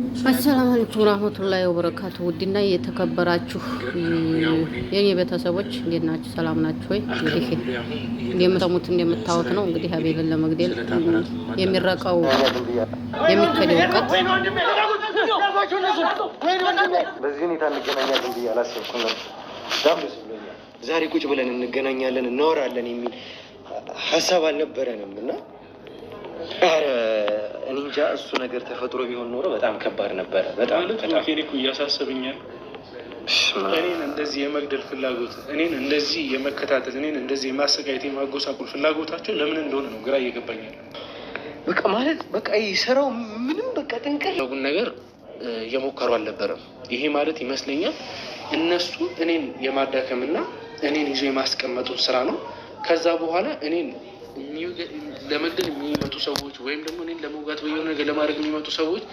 አሰላሙ አለይኩም ወራህመቱላሂ ወበረካቱ። ውድና የተከበራችሁ የኔ ቤተሰቦች እንዴት ናችሁ? ሰላም ናችሁ ወይ? እንግዲህ እንደምታሙት እንደምታዩት ነው እንግዲህ ሀቢብን ለመግደል የሚረቀው የሚከደው ወቀት በዚህ ሁኔታ እንገናኛለን ብዬ አላሰብኩም ነበር። ዛሬ ቁጭ ብለን እንገናኛለን እናወራለን የሚል ሀሳብ አልነበረንም እና ኧረ እኔ እንጃ እሱ ነገር ተፈጥሮ ቢሆን ኖሮ በጣም ከባድ ነበረ። በጣም ኬሪኩ እያሳሰብኛል። እኔን እንደዚህ የመግደል ፍላጎት፣ እኔን እንደዚህ የመከታተል፣ እኔን እንደዚህ የማሰቃየት የማጎሳቁል ፍላጎታቸው ለምን እንደሆነ ነው ግራ እየገባኛል። በቃ ማለት በቃ ስራው ምንም በቃ ጥንቅር ነገር እየሞከሩ አልነበረም። ይሄ ማለት ይመስለኛል እነሱ እኔን የማዳከምና እኔን ይዞ የማስቀመጡ ስራ ነው። ከዛ በኋላ እኔን ለመግደል የሚመጡ ሰዎች ወይም ደግሞ እኔን ለመውጋት ወይ የሆነ ነገር ለማድረግ የሚመጡ ሰዎች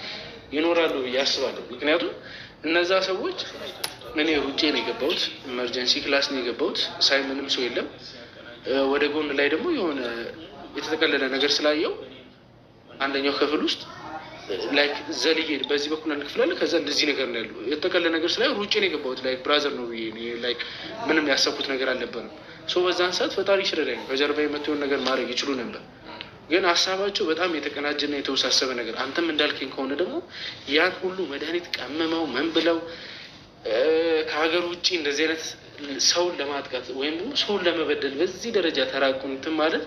ይኖራሉ ብዬ አስባለሁ። ምክንያቱም እነዛ ሰዎች እኔ ሩጬ ነው የገባሁት፣ ኢመርጀንሲ ክላስ ነው የገባሁት፣ ሳይ ምንም ሰው የለም። ወደ ጎን ላይ ደግሞ የሆነ የተጠቀለለ ነገር ስላየው አንደኛው ክፍል ውስጥ ላይክ ዘልዬ በዚህ በኩል አንድ ክፍል አለ፣ ከዛ እንደዚህ ነገር ነው ያለው። የተጠቀለለ ነገር ስላየው ሩጬ ነው የገባሁት። ላይክ ብራዘር ነው ብዬ ላይክ ምንም ያሰብኩት ነገር አልነበረም። ሰው በዛን ሰዓት ፈጣሪ ይችላል ከጀርባ የመተውን ነገር ማድረግ ይችሉ ነበር። ግን ሀሳባቸው በጣም የተቀናጀና የተወሳሰበ ነገር። አንተም እንዳልከኝ ከሆነ ደግሞ ያን ሁሉ መድኃኒት ቀመመው ምን ብለው ከሀገር ውጭ እንደዚህ አይነት ሰውን ለማጥቃት ወይም ደግሞ ሰውን ለመበደል በዚህ ደረጃ ተራቁንትን ማለት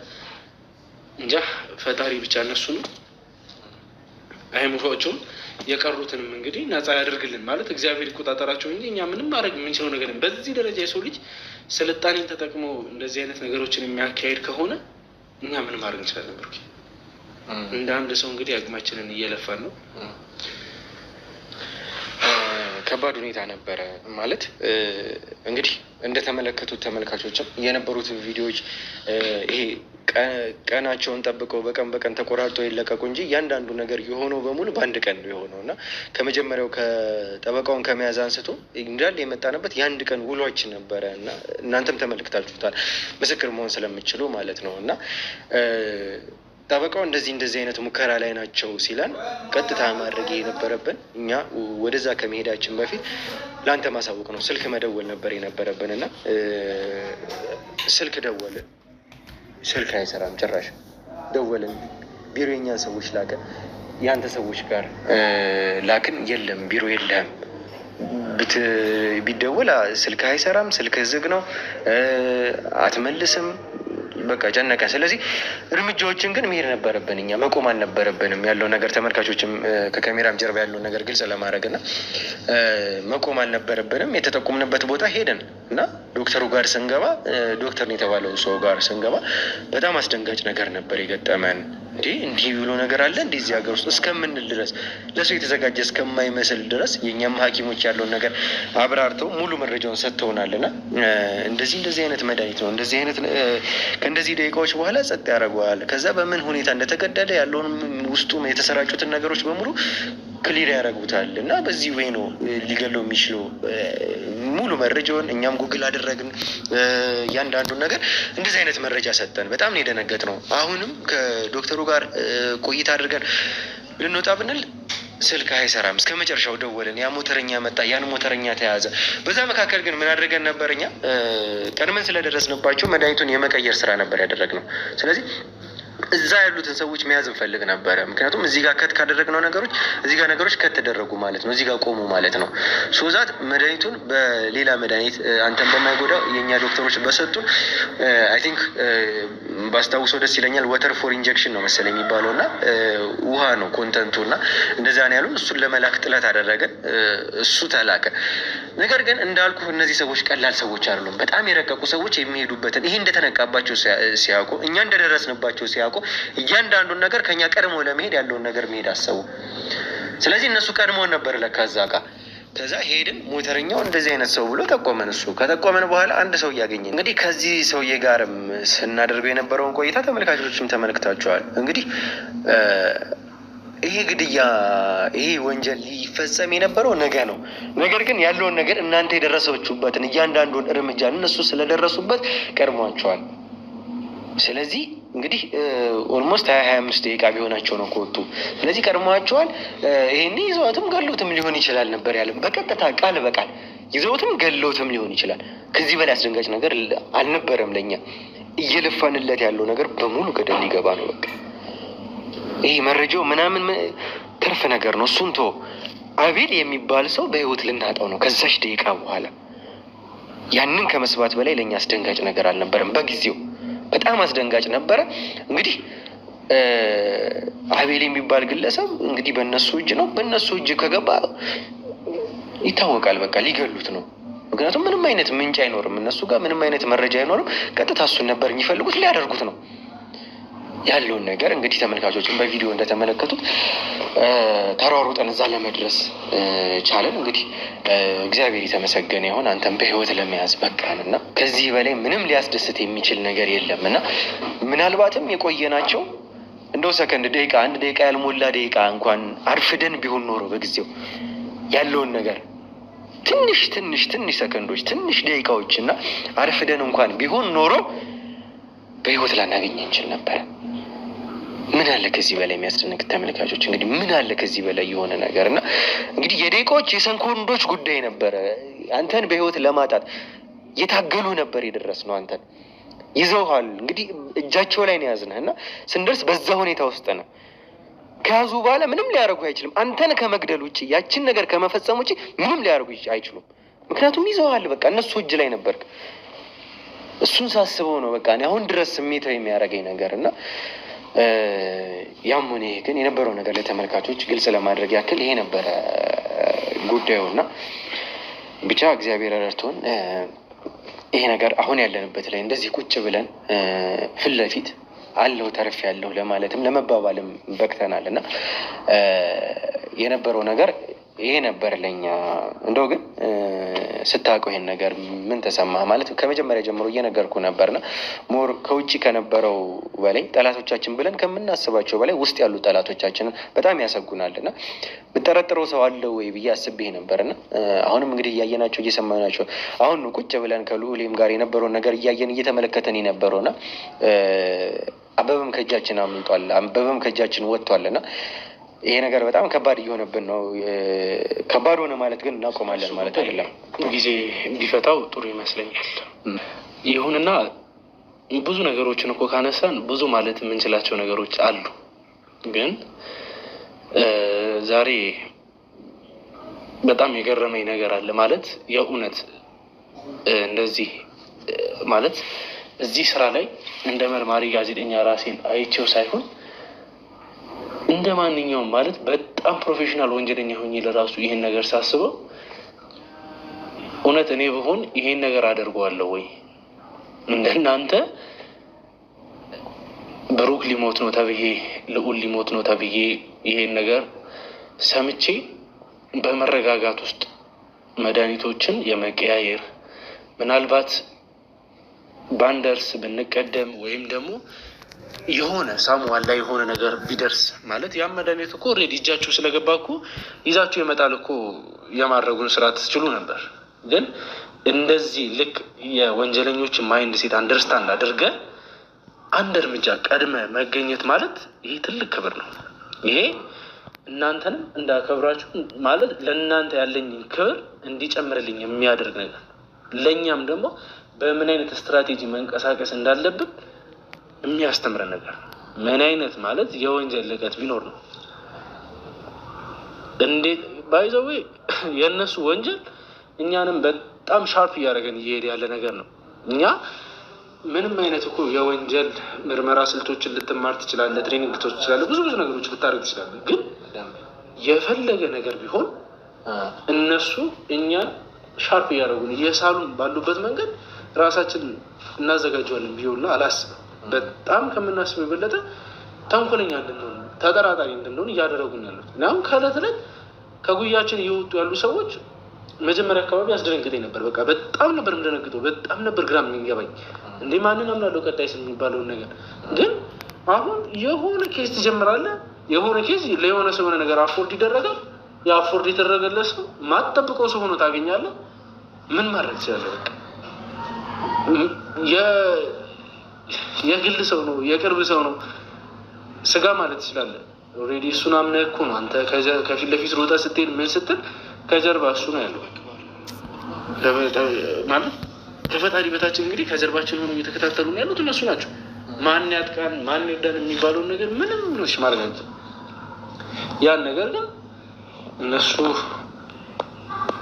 እንጃ ፈጣሪ ብቻ እነሱ ነው አይምሯቸውም። የቀሩትንም እንግዲህ ነፃ ያደርግልን ማለት እግዚአብሔር ይቆጣጠራቸው እንጂ እኛ ምንም ማድረግ የምንችለው ነገር በዚህ ደረጃ የሰው ልጅ ስልጣኔን ተጠቅሞ እንደዚህ አይነት ነገሮችን የሚያካሄድ ከሆነ እኛ ምን ማድረግ እንችላለን? ብሩክ እንደ አንድ ሰው እንግዲህ አቅማችንን እየለፋን ነው። ከባድ ሁኔታ ነበረ ማለት እንግዲህ እንደተመለከቱት ተመልካቾችም የነበሩት ቪዲዮዎች ይሄ ቀናቸውን ጠብቀው በቀን ተቆራርጠው ይለቀቁ እንጂ እያንዳንዱ ነገር የሆነው በሙሉ በአንድ ቀን ነው የሆነው እና ከመጀመሪያው ከጠበቃውን ከመያዝ አንስቶ እንዳለ የመጣንበት የአንድ ቀን ውሏችን ነበረ እና እናንተም ተመልክታችሁታል ምስክር መሆን ስለምችሉ ማለት ነው። እና ጠበቃው እንደዚህ አይነት ሙከራ ላይ ናቸው ሲለን ቀጥታ ማድረግ የነበረብን እኛ ወደዛ ከመሄዳችን በፊት ለአንተ ማሳወቅ ነው። ስልክ መደወል ነበር የነበረብን እና ስልክ ደወልን። ስልክ አይሰራም ጭራሽ። ደወልን፣ ቢሮ የኛን ሰዎች ላከ። የአንተ ሰዎች ጋር ላክን፣ የለም ቢሮ የለም። ቢደወል ስልክ አይሰራም፣ ስልክ ዝግ ነው፣ አትመልስም። በቃ ጨነቀ። ስለዚህ እርምጃዎችን ግን መሄድ ነበረብን፣ እኛ መቆም አልነበረብንም። ያለው ነገር ተመልካቾችም ከካሜራም ጀርባ ያለውን ነገር ግልጽ ለማድረግ እና መቆም አልነበረብንም። የተጠቁምንበት ቦታ ሄደን እና ዶክተሩ ጋር ስንገባ ዶክተር የተባለው ሰው ጋር ስንገባ በጣም አስደንጋጭ ነገር ነበር የገጠመን። እንዲህ ብሎ ነገር አለ እንደዚህ ሀገር ውስጥ እስከምንል ድረስ ለሰው የተዘጋጀ እስከማይመስል ድረስ የእኛም ሐኪሞች ያለውን ነገር አብራርተው ሙሉ መረጃውን ሰጥተውናል። እና እንደዚህ አይነት መድኃኒት ነው እንደዚህ አይነት ከእንደዚህ ደቂቃዎች በኋላ ጸጥ ያደርገዋል። ከዛ በምን ሁኔታ እንደተገደለ ያለውን ውስጡ የተሰራጩትን ነገሮች በሙሉ ክሊር ያደርጉታል እና በዚህ ወይ ነው ሊገለው የሚችለው ሙሉ መረጃውን እኛም ጉግል አደረግን። እያንዳንዱን ነገር እንደዚህ አይነት መረጃ ሰጠን። በጣም ነው የደነገጥነው። አሁንም ከዶክተሩ ጋር ቆይታ አድርገን ልንወጣ ብንል ስልክ አይሰራም። እስከ መጨረሻው ደወልን። ያ ሞተረኛ መጣ፣ ያን ሞተረኛ ተያዘ። በዛ መካከል ግን ምን አድርገን ነበር? እኛ ቀድመን ስለደረስንባቸው መድኃኒቱን የመቀየር ስራ ነበር ያደረግነው። ስለዚህ እዛ ያሉትን ሰዎች መያዝ እንፈልግ ነበረ። ምክንያቱም እዚህ ጋር ከት ካደረግነው ነገሮች እዚህ ጋር ነገሮች ከተደረጉ ማለት ነው፣ እዚህ ጋር ቆሙ ማለት ነው። ሶዛት መድኃኒቱን በሌላ መድኃኒት አንተን በማይጎዳው የእኛ ዶክተሮች በሰጡን አይ ቲንክ ባስታውሰው ደስ ይለኛል። ወተር ፎር ኢንጀክሽን ነው መሰለኝ የሚባለው እና ውሃ ነው ኮንተንቱ እና እንደዛ ነው ያሉን። እሱን ለመላክ ጥለት አደረገን፣ እሱ ተላከ። ነገር ግን እንዳልኩ እነዚህ ሰዎች ቀላል ሰዎች አይደሉም። በጣም የረቀቁ ሰዎች የሚሄዱበትን ይሄ እንደተነቃባቸው ሲያውቁ እኛ እንደደረስንባቸው ሲያውቁ እያንዳንዱን ነገር ከኛ ቀድሞ ለመሄድ ያለውን ነገር መሄድ አሰቡ። ስለዚህ እነሱ ቀድሞን ነበር ለካ እዛ ጋር። ከዛ ሄድን። ሞተረኛው እንደዚህ አይነት ሰው ብሎ ጠቆመን። እሱ ከጠቆመን በኋላ አንድ ሰው እያገኘ እንግዲህ ከዚህ ሰውዬ ጋርም ስናደርገው የነበረውን ቆይታ ተመልካቾችም ተመልክታቸዋል። እንግዲህ ይሄ ግድያ ይሄ ወንጀል ሊፈጸም የነበረው ነገ ነው። ነገር ግን ያለውን ነገር እናንተ የደረሰችሁበትን እያንዳንዱን እርምጃ እነሱ ስለደረሱበት ቀድሟቸዋል። ስለዚህ እንግዲህ ኦልሞስት 25 ደቂቃ ቢሆናቸው ነው ከወጡ። ስለዚህ ቀድሟቸዋል። ይሄኔ ይዘውትም ገሎትም ሊሆን ይችላል ነበር ያለ። በቀጥታ ቃል በቃል ይዘውትም ገሎትም ሊሆን ይችላል። ከዚህ በላይ አስደንጋጭ ነገር አልነበረም። ለኛ እየለፋንለት ያለው ነገር በሙሉ ገደል ሊገባ ነው። በቃ ይሄ መረጃው ምናምን ትርፍ ነገር ነው። እሱን ተወው። አቤል የሚባል ሰው በህይወት ልናጣው ነው ከዛች ደቂቃ በኋላ። ያንን ከመስባት በላይ ለኛ አስደንጋጭ ነገር አልነበረም። በጊዜው በጣም አስደንጋጭ ነበረ። እንግዲህ አቤል የሚባል ግለሰብ እንግዲህ በእነሱ እጅ ነው። በእነሱ እጅ ከገባ ይታወቃል። በቃ ሊገሉት ነው። ምክንያቱም ምንም አይነት ምንጭ አይኖርም፣ እነሱ ጋር ምንም አይነት መረጃ አይኖርም። ቀጥታ እሱን ነበር የሚፈልጉት፣ ሊያደርጉት ነው ያለውን ነገር። እንግዲህ ተመልካቾችን በቪዲዮ እንደተመለከቱት ተሯሩጠን እዛ ለመድረስ ቻለን። እንግዲህ እግዚአብሔር የተመሰገነ ይሁን፣ አንተም በህይወት ለመያዝ በቃን እና ከዚህ በላይ ምንም ሊያስደስት የሚችል ነገር የለም እና ምናልባትም የቆየናቸው እንደው ሰከንድ ደቂቃ፣ 1 ደቂቃ ያልሞላ ደቂቃ እንኳን አርፍደን ቢሆን ኖሮ በጊዜው ያለውን ነገር ትንሽ ሰከንዶች፣ ትንሽ ደቂቃዎች እና አርፍደን እንኳን ቢሆን ኖሮ በህይወት ላናገኝ እንችል ነበር። ምን አለ ከዚህ በላይ የሚያስደንቅ ተመልካቾች? እንግዲህ ምን አለ ከዚህ በላይ የሆነ ነገር እና እንግዲህ የደቂቃዎች የሰኮንዶች ጉዳይ ነበረ። አንተን በህይወት ለማጣት የታገሉ ነበር የደረስነው። አንተን ይዘውሃል። እንግዲህ እጃቸው ላይ ነው ያዝነህ እና ስንደርስ በዛ ሁኔታ ውስጥ ነው። ከያዙ በኋላ ምንም ሊያደርጉ አይችልም። አንተን ከመግደል ውጭ፣ ያችን ነገር ከመፈጸም ውጭ ምንም ሊያደርጉ አይችሉም። ምክንያቱም ይዘውሃል። በቃ እነሱ እጅ ላይ ነበርክ። እሱን ሳስበው ነው በቃ አሁን ድረስ ስሜታዊ የሚያደርገኝ ነገር እና ያም ሆነ ይሄ ግን የነበረው ነገር ለተመልካቾች ግልጽ ለማድረግ ያክል ይሄ ነበረ ጉዳዩ እና ብቻ እግዚአብሔር ረድቶን ይሄ ነገር አሁን ያለንበት ላይ እንደዚህ ቁጭ ብለን ፊት ለፊት አለው ተርፍ ያለው ለማለትም ለመባባልም በቅተናል እና የነበረው ነገር ይሄ ነበር ለኛ። እንደው ግን ስታውቀው ይሄን ነገር ምን ተሰማህ? ማለት ከመጀመሪያ ጀምሮ እየነገርኩ ነበርና ሞር ከውጭ ከነበረው በላይ ጠላቶቻችን ብለን ከምናስባቸው በላይ ውስጥ ያሉ ጠላቶቻችንን በጣም ያሰጉናልና ብጠረጥረው ሰው አለው ወይ ብዬ አስቤ ነበርና አሁንም እንግዲህ እያየናቸው እየሰማናቸው አሁን ቁጭ ብለን ከልዑሌም ጋር የነበረውን ነገር እያየን እየተመለከተን የነበረውና አበበም ከእጃችን አምልጧል፣ አበበም ከእጃችን ወጥቷልና ይሄ ነገር በጣም ከባድ እየሆነብን ነው። ከባድ ሆነ ማለት ግን እናቆማለን ማለት አይደለም። ጊዜ ቢፈታው ጥሩ ይመስለኛል። ይሁንና ብዙ ነገሮችን እኮ ካነሳን ብዙ ማለት የምንችላቸው ነገሮች አሉ። ግን ዛሬ በጣም የገረመኝ ነገር አለ። ማለት የእውነት እንደዚህ ማለት እዚህ ስራ ላይ እንደ መርማሪ ጋዜጠኛ ራሴን አይቼው ሳይሆን እንደ ማንኛውም ማለት በጣም ፕሮፌሽናል ወንጀለኛ ሆኜ ለራሱ ይሄን ነገር ሳስበው እውነት እኔ ብሆን ይሄን ነገር አደርገዋለሁ ወይ? እንደናንተ ብሩክ ሊሞት ነው ተብዬ፣ ልዑል ሊሞት ነው ተብዬ ይሄን ነገር ሰምቼ በመረጋጋት ውስጥ መድኃኒቶችን የመቀያየር ምናልባት ባንደርስ ብንቀደም ወይም ደግሞ የሆነ ሳሙዋል ላይ የሆነ ነገር ቢደርስ ማለት ያ መድኃኒት እኮ ኦልሬዲ እጃችሁ ስለገባ እኮ ይዛችሁ የመጣል እኮ የማድረጉን ስራ ትችሉ ነበር። ግን እንደዚህ ልክ የወንጀለኞችን ማይንድ ሴት አንደርስታንድ አድርገ አንድ እርምጃ ቀድመ መገኘት ማለት ይሄ ትልቅ ክብር ነው። ይሄ እናንተንም እንዳከብራችሁ ማለት ለእናንተ ያለኝን ክብር እንዲጨምርልኝ የሚያደርግ ነገር፣ ለእኛም ደግሞ በምን አይነት ስትራቴጂ መንቀሳቀስ እንዳለብን የሚያስተምረን ነገር ምን አይነት ማለት የወንጀል ልቀት ቢኖር ነው። እንዴት ባይዘው የእነሱ ወንጀል እኛንም በጣም ሻርፕ እያደረገን እየሄደ ያለ ነገር ነው። እኛ ምንም አይነት እኮ የወንጀል ምርመራ ስልቶችን ልትማር ትችላለህ፣ ትሬኒንግ ልትወስድ ትችላለህ፣ ብዙ ነገሮች ልታደርግ ትችላለህ። ግን የፈለገ ነገር ቢሆን እነሱ እኛን ሻርፕ እያደረጉን እየሳሉን ባሉበት መንገድ ራሳችን እናዘጋጀዋለን ቢሆንና አላስብም። በጣም ከምናስበው የበለጠ ተንኮለኛ እንድንሆን ተጠራጣሪ እንድንሆን እያደረጉን ያሉት እና አሁን ከዕለት ዕለት ከጉያችን እየወጡ ያሉ ሰዎች መጀመሪያ አካባቢ አስደነግጠኝ ነበር። በቃ በጣም ነበር የምደነግጠው፣ በጣም ነበር ግራም የሚገባኝ። እንዴ ማንን አምናለሁ ቀጣይ ስም የሚባለውን ነገር። ግን አሁን የሆነ ኬዝ ትጀምራለህ፣ የሆነ ኬዝ ለየሆነ ሰው የሆነ ነገር አፎርድ ይደረጋል። የአፎርድ የተደረገለት ሰው ማትጠብቀው ሰው ሆኖ ታገኛለህ። ምን ማድረግ ትችላለህ? በቃ የግል ሰው ነው፣ የቅርብ ሰው ነው። ስጋ ማለት ትችላለህ። ኦልሬዲ እሱን አምነህ እኮ ነው አንተ ከፊት ለፊት ሮጠህ ስትሄድ ምን ስትል ከጀርባ እሱ ነው ያለው ማለት ከፈጣሪ በታችን እንግዲህ ከጀርባችን ሆኖ እየተከታተሉ ያሉት እነሱ ናቸው። ማን ያጥቃን ማን ይርዳን የሚባለውን ነገር ምንም ነው ማለት ነው። ያን ነገር ግን እነሱ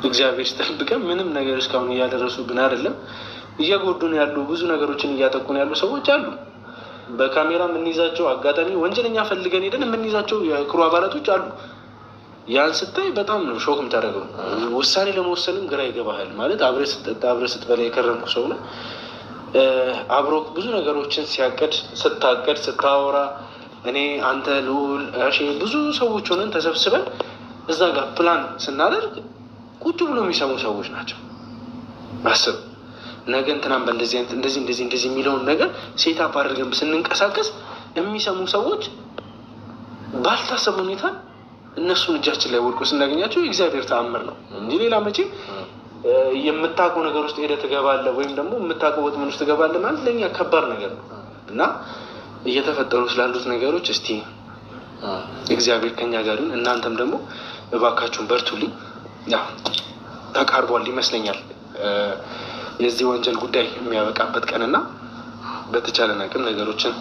እግዚአብሔር ይጠብቀን ምንም ነገር እስካሁን እያደረሱብን አይደለም። እየጎዱን ያሉ ብዙ ነገሮችን እያጠቁን ያሉ ሰዎች አሉ። በካሜራ የምንይዛቸው አጋጣሚ ወንጀለኛ ፈልገን ሄደን የምንይዛቸው የክሩ አባላቶች አሉ። ያን ስታይ በጣም ነው ሾክ የምታደርገው። ውሳኔ ለመወሰንም ግራ ይገባሃል። ማለት አብረህ ስትጠጣ አብረህ ስትበላ የከረምኩ ሰው ነው። አብሮ ብዙ ነገሮችን ስታቀድ ስታወራ እኔ አንተ ልዑል ብዙ ሰዎች ሆነን ተሰብስበን እዛ ጋር ፕላን ስናደርግ ቁጭ ብሎ የሚሰሙ ሰዎች ናቸው። አስብ ነገ እንትናም በእንደዚህ አይነት እንደዚህ የሚለውን ነገር ሴት አፕ አድርገን ስንንቀሳቀስ የሚሰሙ ሰዎች ባልታሰብ ሁኔታ እነሱን እጃችን ላይ ወድቆ ስናገኛቸው የእግዚአብሔር ተአምር ነው እንጂ ሌላ መቼም የምታውቀው ነገር ውስጥ ሄደህ ትገባለህ ወይም ደግሞ የምታውቀው ወጥመድ ውስጥ ትገባለህ ማለት ለእኛ ከባድ ነገር ነው እና እየተፈጠሩ ስላሉት ነገሮች እስቲ እግዚአብሔር ከኛ ጋር ይሁን። እናንተም ደግሞ እባካችሁን በርቱልኝ። ያው ተቃርቧል ይመስለኛል የዚህ ወንጀል ጉዳይ የሚያበቃበት ቀንና በተቻለን አቅም ነገሮችን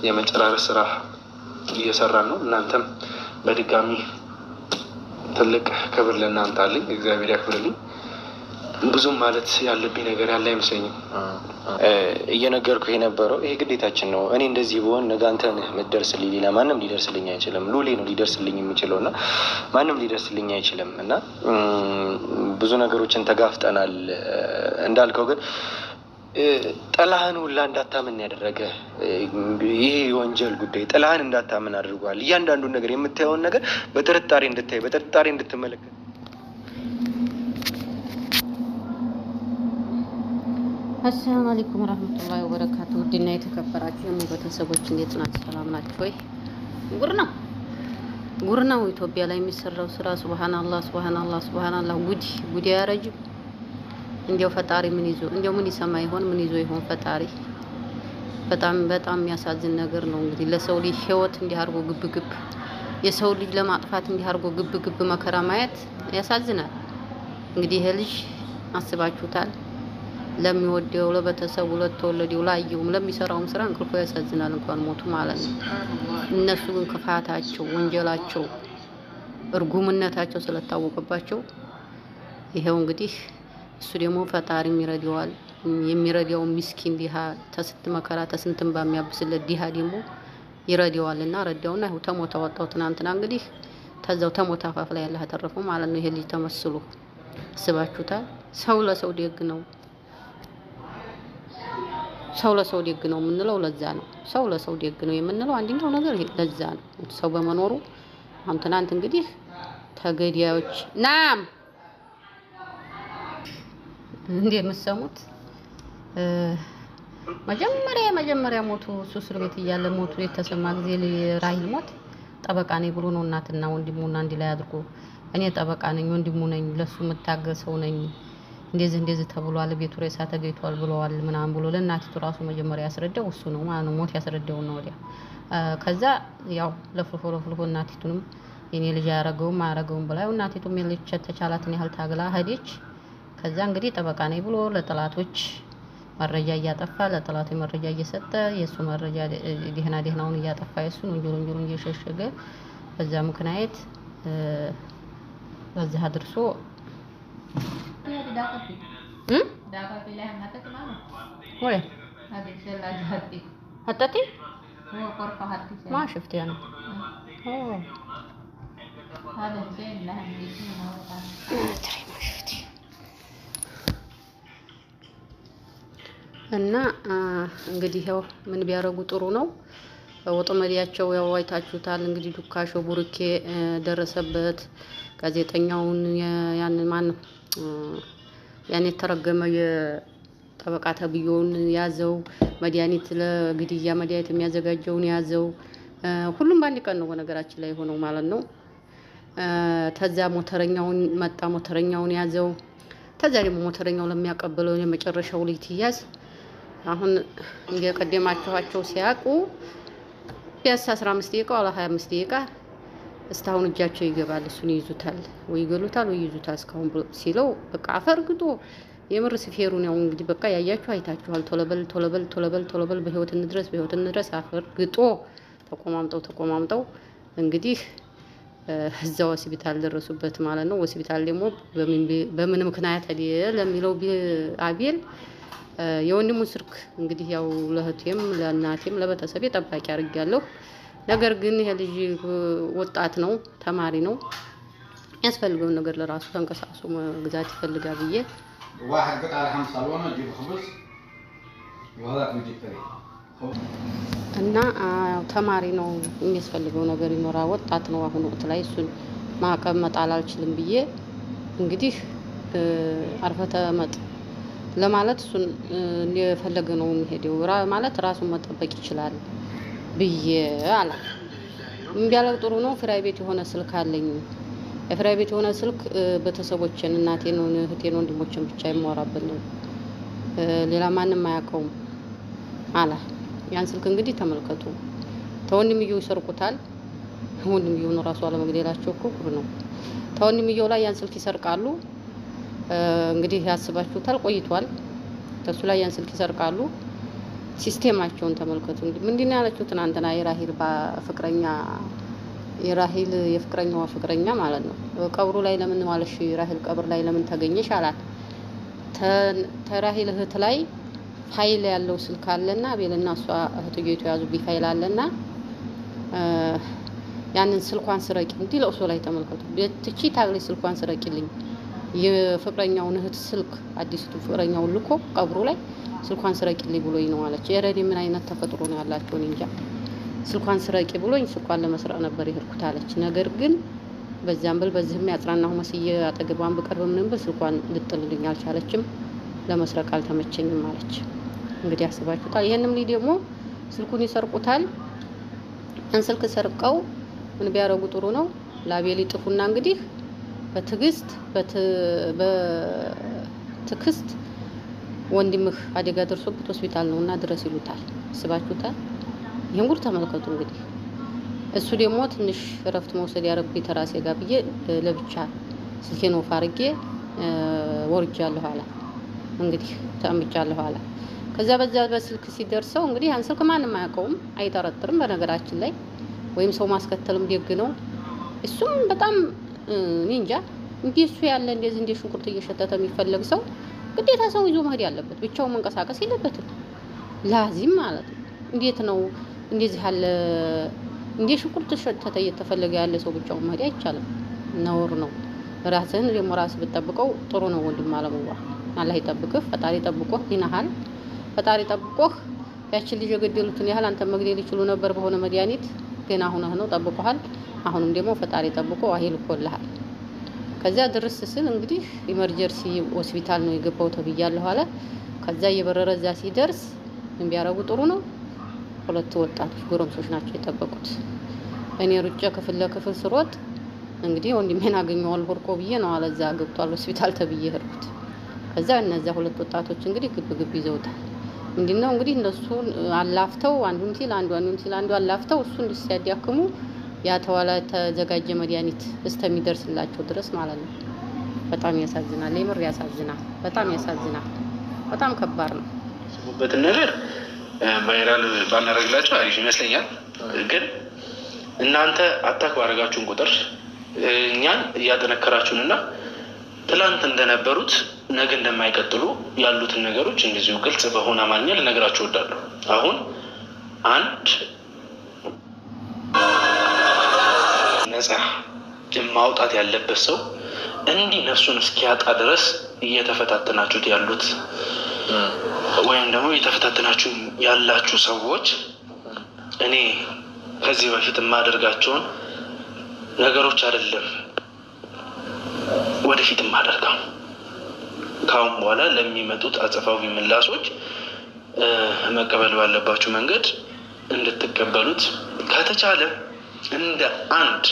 የመጨራረስ ስራ እየሰራን ነው። እናንተም በድጋሚ ትልቅ ክብር ለእናንተ አለኝ። እግዚአብሔር ያክብርልኝ። ብዙም ማለት ያለብኝ ነገር ያለ አይመስለኝም። እየነገርኩህ የነበረው ይሄ ግዴታችን ነው። እኔ እንደዚህ ብሆን ነገ አንተ ነህ የምትደርስልኝ፣ ሌላ ማንም ሊደርስልኝ አይችልም። ሉሌ ነው ሊደርስልኝ የሚችለው እና ማንም ሊደርስልኝ አይችልም እና ብዙ ነገሮችን ተጋፍጠናል። እንዳልከው ግን ጥላህን ሁላ እንዳታምን ያደረገ ይሄ የወንጀል ጉዳይ ጥላህን እንዳታምን አድርጓል። እያንዳንዱን ነገር የምታየውን ነገር በጥርጣሬ እንድታይ በጥርጣሬ እንድትመለከት። አሰላሙ አለይኩም ወራህመቱላሂ ወበረካቱ። ውድና የተከበራችሁ የቤተሰቦች እንዴት ናችሁ? ሰላም ናችሁ ወይ? ጉር ነው ኢትዮጵያ ላይ የሚሰራው ስራ። ሱብሃንአላህ ጉድ ያረጅም። እንዲያው ፈጣሪ ምን ይዞ እንዲያው ምን ይሰማ ይሆን? ምን ይዞ ይሆን ፈጣሪ? በጣም የሚያሳዝን ነገር ነው። እንግዲህ ለሰው ልጅ ህይወት እንዲህ አድርጎ ግብግብ የሰው ልጅ ለማጥፋት እንዲህ አድርጎ ግብግብ መከራ ማየት ያሳዝናል። እንግዲህ ይሄ ልጅ አስባችሁታል? ለሚወደው ለቤተሰቡ ለተወለደው ላየውም ለሚሰራውም ስራ እንቅልፉ ያሳዝናል። እንኳን ሞቱ ማለት ነው። እነሱ ግን ክፋታቸው፣ ወንጀላቸው፣ እርጉምነታቸው ስለታወቀባቸው ይሄው እንግዲህ እሱ ደግሞ ፈጣሪም ይረዳዋል። የሚረዳው ምስኪን ዲሃ ተስንት መከራ ተስንትም በሚያብስለት ዲሃ ደግሞ ይረዳዋልና ረዳውና ይሄው ተሞታ ወጣው። ትናንትና እንግዲህ ተዛው ተሞታ አፋፍ ላይ ያለ ተረፈው ማለት ነው። ይሄ ልጅ ተመስሎ አስባችሁታል? ሰው ለሰው ደግ ነው። ሰው ለሰው ደግ ነው የምንለው ለዛ ነው። ሰው ለሰው ደግ ነው የምንለው አንደኛው ነገር ይሄ ለዛ ነው። ሰው በመኖሩ አሁን ትናንት እንግዲህ ተገዳዮች ናም እንዴ የምትሰሙት መጀመሪያ ሞቱ እሱ እስር ቤት እያለ ሞቱ የተሰማ ጊዜ ራሂል ሞት ጠበቃ ነኝ ብሎ ነው እናትና ወንድሙና እንዲ ላይ አድርጎ እኔ ጠበቃ ነኝ ወንድሙ ነኝ ለሱ የምታገሰው ነኝ እንደዚህ ተብሏል፣ ቤቱ ሬሳ ተገኝቷል ብለዋል ምናምን ብሎ ለእናቲቱ ራሱ መጀመሪያ ያስረዳው እሱ ነው ማለት ነው። ሞት ያስረዳው ነው ወዲያ። ከዛ ያው ለፍልፎ እናቲቱንም የኔ ልጅ አያረገውም ብላ እናቲቱም የልጅ ተቻላትን ያህል ታግላ ሄደች። ከዛ እንግዲህ ጠበቃ ነኝ ብሎ ለጠላቶች መረጃ እያጠፋ ለጠላቶች መረጃ እየሰጠ የሱ መረጃ ደህናውን እያጠፋ የሱን ወንጀሉን እየሸሸገ በዛ ምክንያት በዛ አድርሶ حطيتي ما شفت يعني هذا زين لها ترى ما شفتي እና እንግዲህ ያው ምን ቢያረጉ ጥሩ ነው። ወጥመዲያቸው ያው አይታችሁታል። እንግዲህ ዱካሾ ቡርኬ ደረሰበት። ጋዜጠኛውን ያንን ማን ነው ያን የተረገመ የጠበቃ ተብዮውን ያዘው። መድኃኒት ለግድያ መድኃኒት የሚያዘጋጀውን ያዘው። ሁሉም በአንድ ቀን ነው በነገራችን ላይ ሆነው ማለት ነው። ተዛ ሞተረኛውን መጣ፣ ሞተረኛውን ያዘው። ተዛ ደግሞ ሞተረኛው ለሚያቀበለው የመጨረሻው ልጅ ትያዝ አሁን እየቀደማችኋቸው ሲያውቁ ቢያንስ 15 ደቂቃ ወላ 25 ደቂቃ እስካሁን እጃቸው ይገባል። እሱን ይይዙታል ወይ ይገሉታል ወይ ይይዙታል እስካሁን ሲለው በቃ አፈርግጦ የምር ሲፌሩን ያው እንግዲህ በቃ ያያችሁ አይታችኋል። ቶለበል በህይወት እንድረስ አፈርግጦ ተቆማምጠው እንግዲህ እዛ ሆስፒታል ደረሱበት ማለት ነው። ሆስፒታል ደግሞ በምን ምክንያት ለሚለው አቤል የወንድሙን ስልክ እንግዲህ ያው ለእህቴም ለእናቴም ለቤተሰቤ ጠባቂ አድርጌያለሁ። ነገር ግን ይሄ ልጅ ወጣት ነው፣ ተማሪ ነው። ያስፈልገውን ነገር ለራሱ ተንቀሳቅሶ መግዛት ይፈልጋል ብዬ واحد قطعة 5 صالونة تجيب خبز وهذاك بيجيب فريق እና ተማሪ ነው፣ የሚያስፈልገው ነገር ይኖራል። ወጣት ነው። አሁን ወቅት ላይ እሱን ማዕቀብ መጣል አልችልም ብዬ እንግዲህ አርፈተ መጥ ለማለት እሱን እንደፈለገ ነው የሚሄደው ማለት ራሱን መጠበቅ ይችላል ብዬ አለ። እምቢያለው ጥሩ ነው። ፍራይ ቤት የሆነ ስልክ አለኝ። የፍራይ ቤት የሆነ ስልክ ቤተሰቦችን እናቴን ነው እህቴን ወንድሞችን ብቻ የማወራበት ነው፣ ሌላ ማንም አያውቀውም አለ። ያን ስልክ እንግዲህ ተመልከቱ። ተወንድምየው ይሰርቁታል። ወንድምየው ነው ራሱ አለመግደላቸው እኮ ኩር ነው። ተወንድምየው ላይ ያን ስልክ ይሰርቃሉ። እንግዲህ ያስባችሁታል፣ ቆይቷል። ተሱ ላይ ያን ስልክ ይሰርቃሉ። ሲስተማቸውን ተመልከቱ። እንግዲህ ምንድነው ያለችው ትናንትና የራሂል ፍቅረኛ የራሂል የፍቅረኛዋ ፍቅረኛ ማለት ነው። ቀብሩ ላይ ለምን ማለሽ ራሂል ቀብር ላይ ለምን ተገኘሽ አላት። ተራሂል እህት ላይ ፋይል ያለው ስልክ አለና አቤልና እሷ እህትየቱ ያዙብኝ ፋይል አለና ያንን ስልኳን ስረቂ እንዲህ ለእሱ ላይ ተመልከቱ። በትቺ ታግሊ ስልኳን ስረቂልኝ የፍቅረኛውን እህት ስልክ አዲስቱ ፍቅረኛውን ልኮ ቀብሩ ላይ ስልኳን ስረቂልኝ ብሎኝ ነው አለች። የረዲ ምን አይነት ተፈጥሮ ነው ያላቸው እንጃ። ስልኳን ስረቂ ብሎኝ ስልኳን ለመስረቅ ነበር ይሄድኩት አለች። ነገር ግን በዛም በዚህም ያጽናናሁ መስዬ አጠገቧን በቀርብ ምንም በስልኳን ልጥልልኝ አልቻለችም። ለመስረቅ አልተመቸኝም አለች። እንግዲህ አስባችሁታል። ይሄንም ላይ ደግሞ ስልኩን ይሰርቁታል። ያን ስልክ ሰርቀው ምን ቢያረጉ ጥሩ ነው? ላቤል ይጥፉና እንግዲህ በትክስት ወንድምህ አደጋ ደርሶበት ሆስፒታል ነውና ድረስ ይሉታል። አስባችሁታል? ይሄን ጉድ ተመልከቱ። እንግዲህ እሱ ደግሞ ትንሽ እረፍት መውሰድ ያረብኝ ተራሴ ጋር ብዬ ለብቻ ስልኬን ወፍ አድርጌ ወርጃለሁ አለ። እንግዲህ ተምጫለሁ አለ። ከዛ በዛ በስልክ ሲደርሰው እንግዲህ ያን ስልክ ማንም አያውቀውም፣ አይጠረጥርም። በነገራችን ላይ ወይም ሰው ማስከተልም ደግ ነው። እሱም በጣም እኔ እንጃ እንዲህ እሱ ያለ እንደዚህ እንደ ሽንኩርት እየሸተተ የሚፈለግ ሰው ግዴታ ሰው ይዞ መሄድ ያለበት፣ ብቻውን መንቀሳቀስ የለበትም። ላዚም ማለት ነው። እንዴት ነው እንደዚህ ያለ እንደ ሽንኩርት ሸተተ እየተፈለገ ያለ ሰው ብቻውን መሄድ አይቻልም፣ ነውር ነው። ራስህን ደግሞ ራስህ ብትጠብቀው ጥሩ ነው። ወንድም አለሙዋ አላህ ይጠብቅህ፣ ፈጣሪ ጠብቆህ ይናሃል። ፈጣሪ ጠብቆህ ያችን ልጅ የገደሉትን ያህል አንተ መግደል ይችሉ ነበር በሆነ መድኃኒት፣ ግን አሁን ነው ጠብቆሃል። አሁንም ደግሞ ፈጣሪ ጠብቆ አሂል ኮልሃል። ከዛ ድርስ ስል እንግዲህ ኢመርጀንሲ ሆስፒታል ነው የገባው ተብያለሁ አለ። ከዛ እየበረረ እዛ ሲደርስ ምን ቢያረጉ ጥሩ ነው? ሁለት ወጣቶች ጎረምሶች ናቸው የጠበቁት። እኔ ሩጬ ክፍል ለክፍል ስሮጥ እንግዲህ ወንድሜን አገኘዋለሁ ወርቆ ብዬ ነው አለ እዛ ገብቷል ሆስፒታል ተብዬ ሄድኩት። ከዛ እነዛ ሁለት ወጣቶች እንግዲህ ግብ ይዘውታል። ምንድነው እንግዲህ እነሱ አላፍተው አንዱን ሲል አላፍተው እሱ እንዲያዳክሙ ያተዋላ ተዘጋጀ መድኃኒት እስከሚደርስላቸው ድረስ ማለት ነው። በጣም ያሳዝናል። የምር ያሳዝናል። በጣም ያሳዝናል። በጣም ከባድ ነው። በትን ነገር ቫይራል ባናረግላቸው አሪፍ ይመስለኛል። ግን እናንተ አታክ ባረጋችሁን ቁጥር እኛን እያጠነከራችሁንና ትላንት እንደነበሩት ነገ እንደማይቀጥሉ ያሉትን ነገሮች እንደዚሁ ግልጽ በሆነ አማርኛ ልነግራችሁ እወዳለሁ። አሁን አንድ ነፃ ማውጣት ያለበት ሰው እንዲህ ነፍሱን እስኪያጣ ድረስ እየተፈታተናችሁት ያሉት ወይም ደግሞ እየተፈታተናችሁ ያላችሁ ሰዎች እኔ ከዚህ በፊት የማደርጋቸውን ነገሮች አይደለም ወደፊት የማደርገው ካሁን በኋላ ለሚመጡት አጸፋዊ ምላሾች መቀበል ባለባችሁ መንገድ እንድትቀበሉት ከተቻለ እንደ አንድ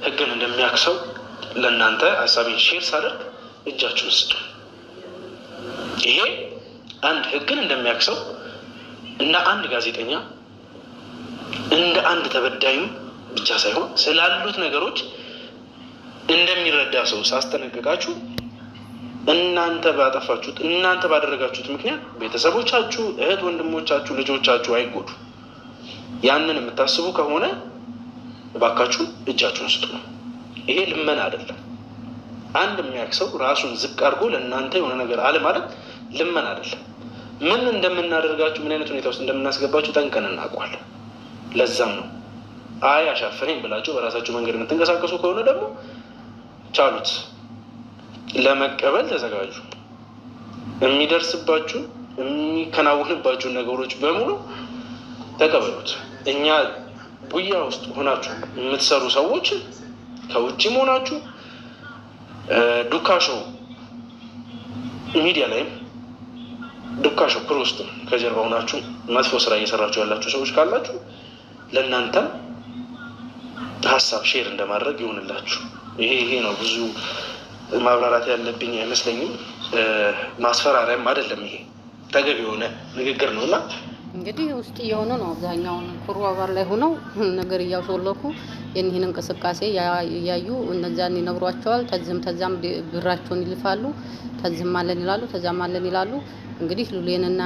ህግን እንደሚያክሰው ለእናንተ ሀሳቤን ሼር ሳደርግ እጃችሁን ስጡ። ይሄ አንድ ህግን እንደሚያክሰው እንደ አንድ ጋዜጠኛ እንደ አንድ ተበዳይም ብቻ ሳይሆን ስላሉት ነገሮች እንደሚረዳ ሰው ሳስጠነቅቃችሁ እናንተ ባጠፋችሁት እናንተ ባደረጋችሁት ምክንያት ቤተሰቦቻችሁ፣ እህት ወንድሞቻችሁ፣ ልጆቻችሁ አይጎዱ። ያንን የምታስቡ ከሆነ እባካችሁ እጃችሁን ስጡ ነው። ይሄ ልመና አይደለም። አንድ የሚያክሰው ራሱን ዝቅ አድርጎ ለእናንተ የሆነ ነገር አለ ማለት ልመና አይደለም። ምን እንደምናደርጋችሁ ምን አይነት ሁኔታ ውስጥ እንደምናስገባችሁ ጠንቀን እናውቀዋለን። ለዛም ነው አይ አሻፈረኝ ብላችሁ በራሳችሁ መንገድ የምትንቀሳቀሱ ከሆነ ደግሞ ቻሉት፣ ለመቀበል ተዘጋጁ። የሚደርስባችሁ የሚከናወንባችሁ ነገሮች በሙሉ ተቀበሉት። እኛ ቡያ ውስጥ ሆናችሁ የምትሰሩ ሰዎች ከውጭም ሆናችሁ ዱካሾ ሚዲያ ላይም ዱካሾ ፕሮስት ከጀርባ ሆናችሁ መጥፎ ስራ እየሰራችሁ ያላችሁ ሰዎች ካላችሁ ለእናንተም ሀሳብ ሼር እንደማድረግ ይሆንላችሁ። ይሄ ነው። ብዙ ማብራራት ያለብኝ አይመስለኝም። ማስፈራሪያም አይደለም። ይሄ ተገቢ የሆነ ንግግር ነው እና እንግዲህ ውስጥ እየሆኑ ነው። አብዛኛውን ኩሩ አባር ላይ ሆነው ነገር እያሾለኩ የኒህን እንቅስቃሴ እያዩ እነዛን ይነግሯቸዋል። ተዛም ብራቸውን ይልፋሉ። ተዝም አለን ይላሉ፣ ተዛም አለን ይላሉ። እንግዲህ ሉሌንና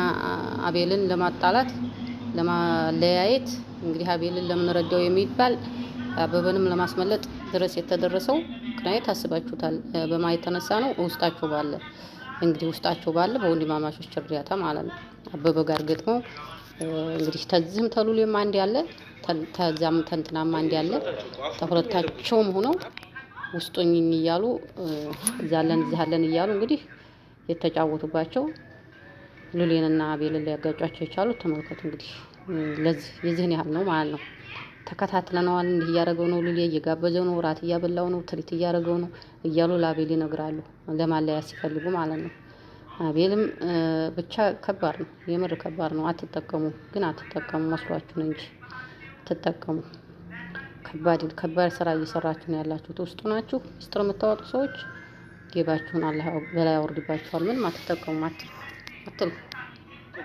አቤልን ለማጣላት ለማለያየት እንግዲህ አቤልን ለምን ረዳው የሚባል አበበንም ለማስመለጥ ድረስ የተደረሰው ምክንያት ታስባችሁታል። በማየት ተነሳ ነው። ውስጣቸው ባለ በወንድማማቾች እርዳታ ማለት ነው። አበበ ጋር ገጥመው እንግዲህ ተዝም ተሉሌም አንድ ያለ ተዛም ተንትናም አንድ ያለ ተሁለታቸውም ሆነው ውስጡኝ እያሉ ዛለን እያሉ እንግዲህ የተጫወቱባቸው ሉሌንና አቤልን ሊያጋጯቸው የቻሉት ተመልከቱ። እንግዲህ ለዚህ የዚህን ያህል ነው ማለት ነው። ተከታትለነዋል። እንዲህ እያደረገው ነው፣ ሉሌ እየጋበዘው ነው፣ ራት እያበላው ነው፣ ትሪት እያደረገው ነው እያሉ ለአቤል ይነግራሉ። ለማለያ ሲፈልጉ ማለት ነው። አቤልም ብቻ ከባድ ነው፣ የምር ከባድ ነው። አትጠቀሙ መስሏችሁ ነው እንጂ አትጠቀሙ። ከባድ ስራ እየሰራችሁ ነው ያላችሁት። ውስጡ ናችሁ። ሚስጥር የምታወጡ ሰዎች ጌባችሁን አላህ በላይ ያወርድባችኋል። ምንም አትጠቀሙ አትሉ።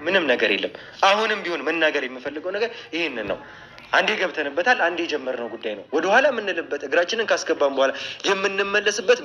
ምንም ነገር የለም። አሁንም ቢሆን መናገር የምፈልገው ነገር ይሄንን ነው። አንዴ ገብተንበታል። አንዴ የጀመርነው ጉዳይ ነው። ወደኋላ የምንልበት እግራችንን ካስገባን በኋላ የምንመለስበት